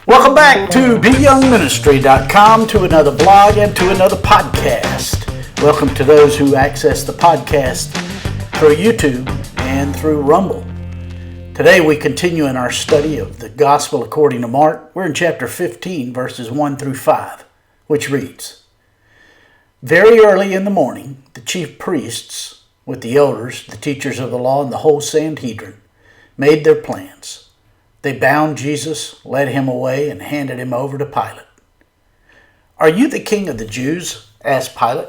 Welcome back to BYoungMinistry.com, to another blog and to another podcast. Welcome to those who access the podcast through YouTube and through Rumble. Today we continue in our study of the Gospel according to Mark. We're in chapter 15, verses 1 through 5, which reads, Very early in the morning, the chief priests, with the elders, the teachers of the law, and the whole Sanhedrin, made their plans. They bound Jesus, led him away, and handed him over to Pilate. "Are you the king of the Jews?" asked Pilate.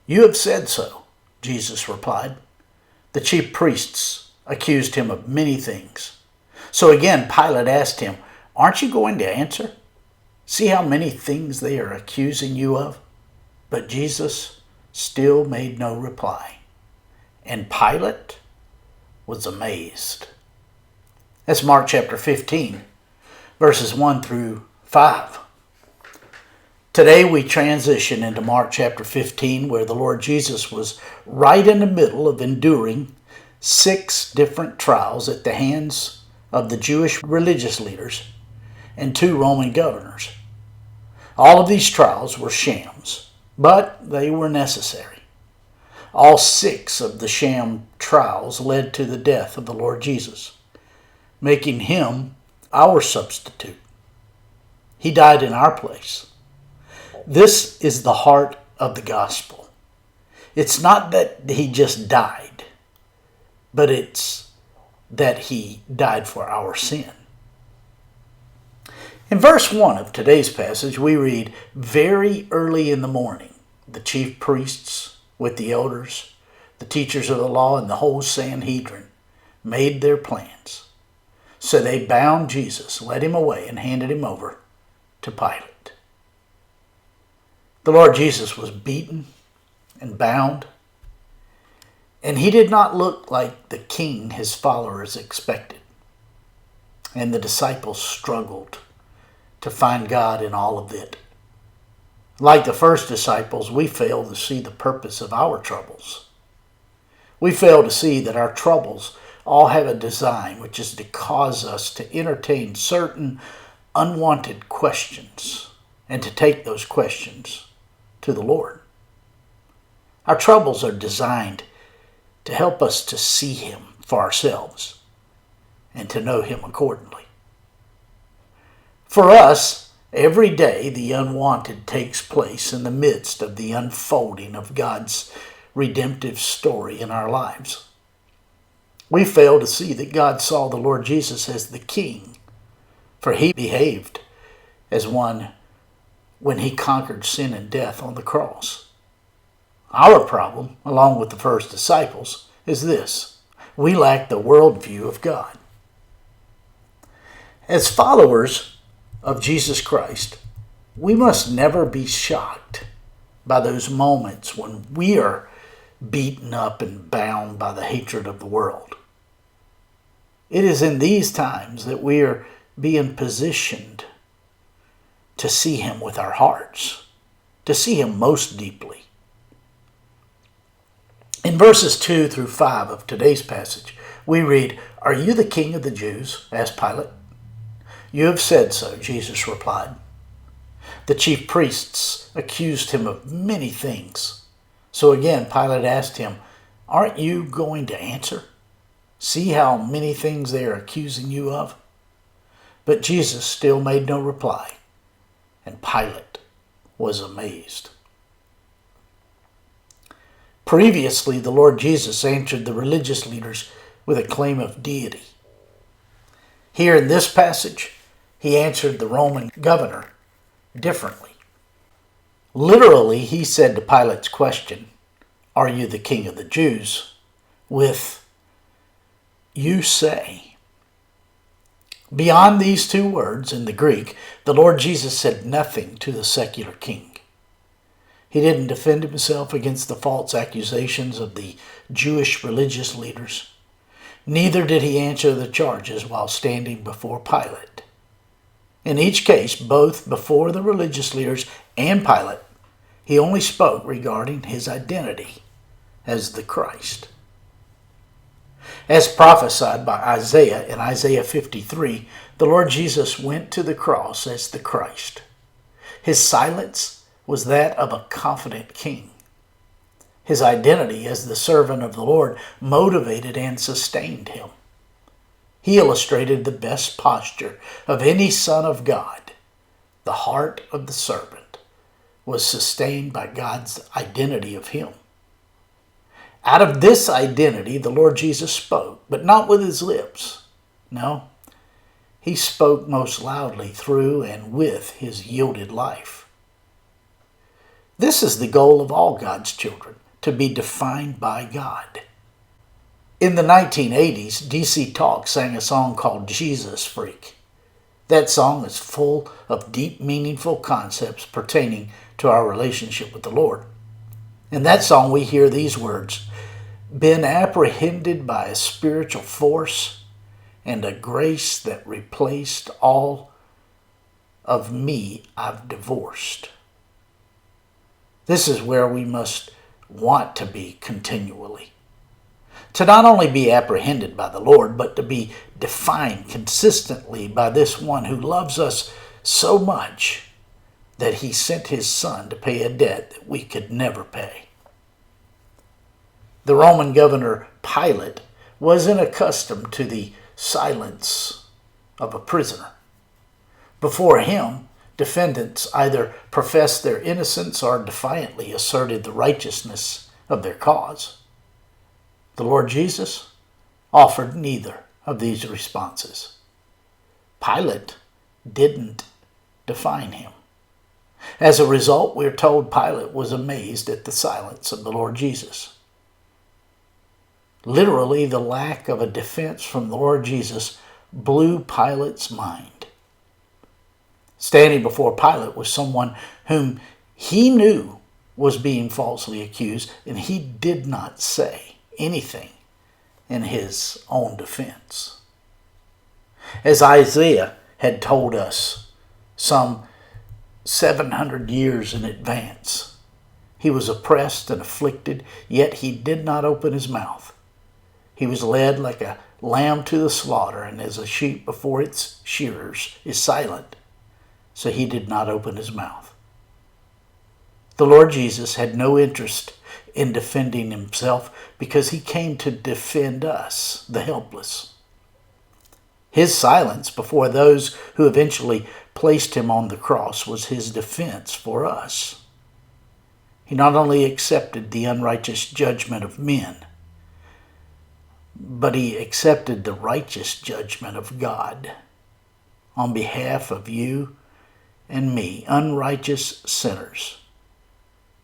"You have said so," Jesus replied. The chief priests accused him of many things. So again Pilate asked him, "Aren't you going to answer? See how many things they are accusing you of?" But Jesus still made no reply. And Pilate was amazed. That's Mark chapter 15, verses 1 through 5. Today we transition into Mark chapter 15, where the Lord Jesus was right in the middle of enduring 6 different trials at the hands of the Jewish religious leaders and 2 Roman governors. All of these trials were shams, but they were necessary. All 6 of the sham trials led to the death of the Lord Jesus, making him our substitute. He died in our place. This is the heart of the gospel. It's not that he just died, but it's that he died for our sin. In verse 1 of today's passage, we read, Very early in the morning, the chief priests with the elders, the teachers of the law, and the whole Sanhedrin made their plans. So they bound Jesus, led him away, and handed him over to Pilate. The Lord Jesus was beaten and bound, and he did not look like the king his followers expected. And the disciples struggled to find God in all of it. Like the first disciples, we fail to see the purpose of our troubles. We fail to see that our troubles all have a design, which is to cause us to entertain certain unwanted questions and to take those questions to the Lord. Our troubles are designed to help us to see him for ourselves and to know him accordingly. For us, every day the unwanted takes place in the midst of the unfolding of God's redemptive story in our lives. We fail to see that God saw the Lord Jesus as the king, for he behaved as one when he conquered sin and death on the cross. Our problem, along with the first disciples, is this: we lack the worldview of God. As followers of Jesus Christ, we must never be shocked by those moments when we are beaten up and bound by the hatred of the world. It is in these times that we are being positioned to see him with our hearts, to see him most deeply. In verses 2 through 5 of today's passage, we read, "Are you the king of the Jews?" asked Pilate. "You have said so," Jesus replied. The chief priests accused him of many things. So again, Pilate asked him, "Aren't you going to answer? See how many things they are accusing you of?" But Jesus still made no reply, and Pilate was amazed. Previously, the Lord Jesus answered the religious leaders with a claim of deity. Here in this passage, he answered the Roman governor differently. Literally, he said to Pilate's question, "Are you the king of the Jews?" with, "You say." Beyond these 2 words in the Greek, the Lord Jesus said nothing to the secular king. He didn't defend himself against the false accusations of the Jewish religious leaders. Neither did he answer the charges while standing before Pilate. In each case, both before the religious leaders and Pilate, he only spoke regarding his identity as the Christ. As prophesied by Isaiah in Isaiah 53, the Lord Jesus went to the cross as the Christ. His silence was that of a confident king. His identity as the servant of the Lord motivated and sustained him. He illustrated the best posture of any son of God. The heart of the servant was sustained by God's identity of him. Out of this identity, the Lord Jesus spoke, but not with his lips. No, he spoke most loudly through and with his yielded life. This is the goal of all God's children, to be defined by God. In the 1980s, DC Talk sang a song called Jesus Freak. That song is full of deep, meaningful concepts pertaining to our relationship with the Lord. In that song, we hear these words, "Been apprehended by a spiritual force and a grace that replaced all of me I've divorced." This is where we must want to be continually. To not only be apprehended by the Lord, but to be defined consistently by this one who loves us so much that he sent his Son to pay a debt that we could never pay. The Roman governor Pilate wasn't accustomed to the silence of a prisoner. Before him, defendants either professed their innocence or defiantly asserted the righteousness of their cause. The Lord Jesus offered neither of these responses. Pilate didn't define him. As a result, we're told Pilate was amazed at the silence of the Lord Jesus. Literally, the lack of a defense from the Lord Jesus blew Pilate's mind. Standing before Pilate was someone whom he knew was being falsely accused, and he did not say anything in his own defense. As Isaiah had told us some 700 years in advance, he was oppressed and afflicted, yet he did not open his mouth. He was led like a lamb to the slaughter, and as a sheep before its shearers is silent, so he did not open his mouth. The Lord Jesus had no interest in defending himself because he came to defend us, the helpless. His silence before those who eventually placed him on the cross was his defense for us. He not only accepted the unrighteous judgment of men, but he accepted the righteous judgment of God on behalf of you and me, unrighteous sinners,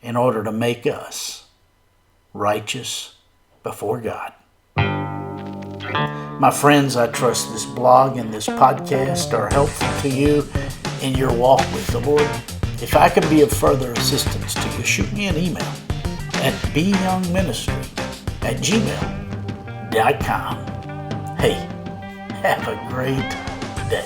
in order to make us righteous before God. My friends, I trust this blog and this podcast are helpful to you in your walk with the Lord. If I can be of further assistance to you, shoot me an email at BYoungMinistry@gmail.com. Hey, have a great day.